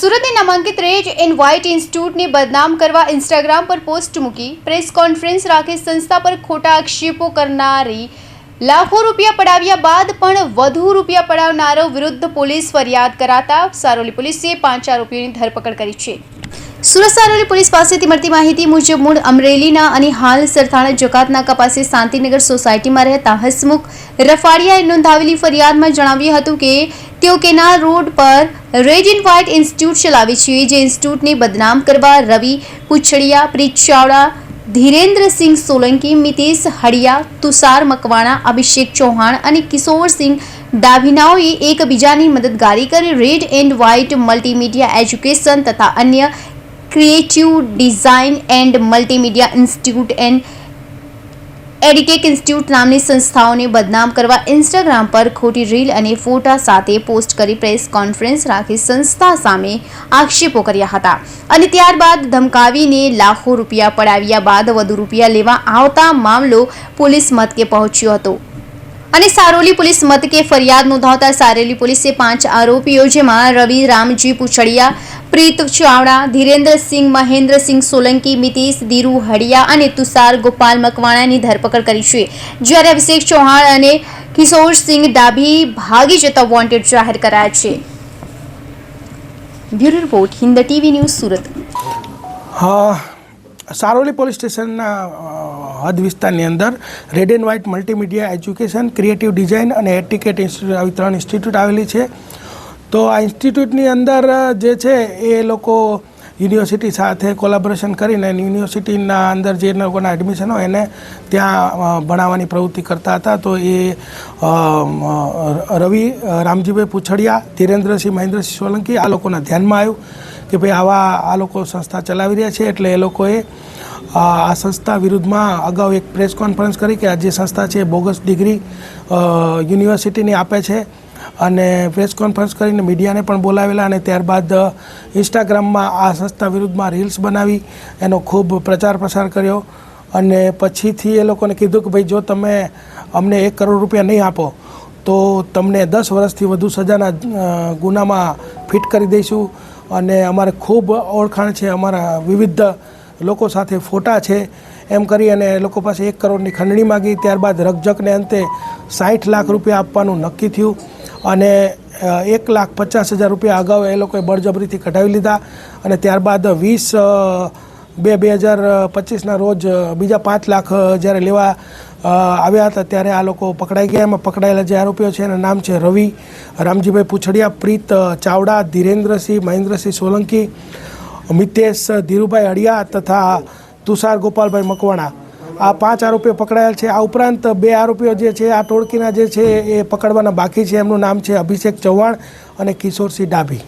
સુરતની નામાંકિત રેજ and white ઇન્સ્ટિટ્યૂટને બદનામ કરવા ઇન્સ્ટાગ્રામ પર પોસ્ટ મૂકી પ્રેસ કોન્ફરન્સ રાખી સંસ્થા પર ખોટા આક્ષેપો કરનારી લાખો રૂપિયા પડાવ્યા બાદ પણ વધુ રૂપિયા પડાવનારો વિરુદ્ધ પોલીસ ફરિયાદ કરાતા સારોલી પોલીસે 5 આરોપીઓની ધરપકડ કરી છે। સુરત સારોલી પોલીસ પાસેથી મળતી માહિતી મુજબ મૂળ અમરેલીના અને હાલ સરથાણા જકાતનાકા પાસે શાંતિનગર સોસાયટીમાં રહેતા હસમુખ રફાડિયાએ નોંધાવેલી ફરિયાદમાં જણાવ્યું હતું કે તેઓ કેનાલ રોડ પર રેજ એન્ડ વ્હાઇટ ઇન્સ્ટિટ્યૂટ ચલાવે છે, જે ઇન્સ્ટિટ્યૂટને બદનામ કરવા રવિ પુછડિયા, પ્રીત ચાવડા, ધીરેન્દ્રસિંહ સોલંકી, મિતેશ હડિયા, તુષાર મકવાણા, અભિષેક ચૌહાણ અને કિશોરસિંહ ડાભીનાઓએ એકબીજાની મદદગારી કરી red and white multimedia education તથા અન્ય creative design and multimedia institute and Editech institute નામની સંસ્થાઓને બદનામ કરવા ઇન્સ્ટાગ્રામ પર ખોટી રીલ અને ફોટા સાથે પોસ્ટ કરી પ્રેસ કોન્ફરન્સ રાખી સંસ્થા સામે આક્ષેપો કર્યા હતા અને ત્યારબાદ ધમકાવીને લાખો રૂપિયા પડાવ્યા બાદ વધુ રૂપિયા લેવા આવતા મામલો પોલીસ મથકે પહોંચ્યો હતો અને સારોલી પોલીસ મથકે ફરિયાદ નોંધાવતા સારોલી પોલીસે 5 આરોપીઓ જેમાં રવિ રામજી પુછડિયા, પ્રીત ચાવડા, ધીરેન્દ્રસિંહ મહેન્દ્રસિંહ સોલંકી, મિતેશ ધીરુ હડિયા અને તુષાર ગોપાલ મકવાણાની ધરપકડ કરી છે, જ્યારે અભિષેક ચૌહાણ અને કિશોરસિંહ ડાભી ભાગી જતા વોન્ટેડ જાહેર કરાયા છે। Bureau report, Hind TV news, Surat. Saroli police સ્ટેશનના હદ વિસ્તારની અંદર red and white multimedia education, creative design અને એટિકેટ ઇન્સ્ટિટ્યૂટ આવી 3 ઇન્સ્ટિટ્યૂટ આવેલી છે। તો આ ઇન્સ્ટિટ્યૂટની અંદર જે છે એ લોકો યુનિવર્સિટી સાથે કોલેબોરેશન કરીને યુનિવર્સિટીના અંદર જે લોકોના એડમિશન હોય એને ત્યાં ભણાવવાની પ્રવૃત્તિ કરતા હતા। તો એ રવિ રામજીભાઈ પુછડિયા, ધીરેન્દ્રસિંહ મહેન્દ્રસિંહ સોલંકી આ લોકોના ધ્યાનમાં આવ્યું કે ભાઈ આ લોકો સંસ્થા ચલાવી રહ્યા છે, એટલે એ લોકોએ આ સંસ્થા વિરુદ્ધમાં અગાઉ એક પ્રેસ કોન્ફરન્સ કરી કે આ જે સંસ્થા છે બોગસ ડિગ્રી યુનિવર્સિટીની આપે છે અને પ્રેસ કોન્ફરન્સ કરીને મીડિયાને પણ બોલાવેલા અને ત્યારબાદ ઇન્સ્ટાગ્રામમાં આ સંસ્થા વિરુદ્ધમાં રીલ્સ બનાવી એનો ખૂબ પ્રચાર પ્રસાર કર્યો અને પછીથી એ લોકોને કીધું કે ભાઈ જો તમે અમને 1 કરોડ રૂપિયા નહીં આપો તો તમને 10 વર્ષથી વધુ સજાના ગુનામાં ફિટ કરી દઈશું અને અમારે ખૂબ ઓળખાણ છે, અમારા વિવિધ લોકો સાથે ફોટા છે, એમ કરી અને એ લોકો પાસે 1 કરોડની ખંડણી માગી। ત્યારબાદ રકઝકને અંતે 60 લાખ રૂપિયા આપવાનું નક્કી થયું અને 1,50,000 રૂપિયા અગાઉ એ લોકોએ બળજબરીથી કઢાવી લીધા અને ત્યારબાદ 20/2/2025ના રોજ બીજા 5 લાખ જ્યારે લેવા આવ્યા હતા ત્યારે આ લોકો પકડાઈ ગયા। એમાં પકડાયેલા જે આરોપીઓ છે એના નામ છે રવિ રામજીભાઈ પુછડિયા, પ્રીત ચાવડા, ધીરેન્દ્રસિંહ મહેન્દ્રસિંહ સોલંકી, મિતેશ ધીરુભાઈ હડિયા તથા તુષાર ગોપાલભાઈ મકવાણા। આ 5 આરોપીઓ પકડાયેલ છે। આ ઉપરાંત 2 આરોપીઓ જે છે આ ટોળકીના જે છે એ પકડવાના બાકી છે। એમનું નામ છે અભિષેક ચૌહાણ અને કિશોરસિંહ ડાભી।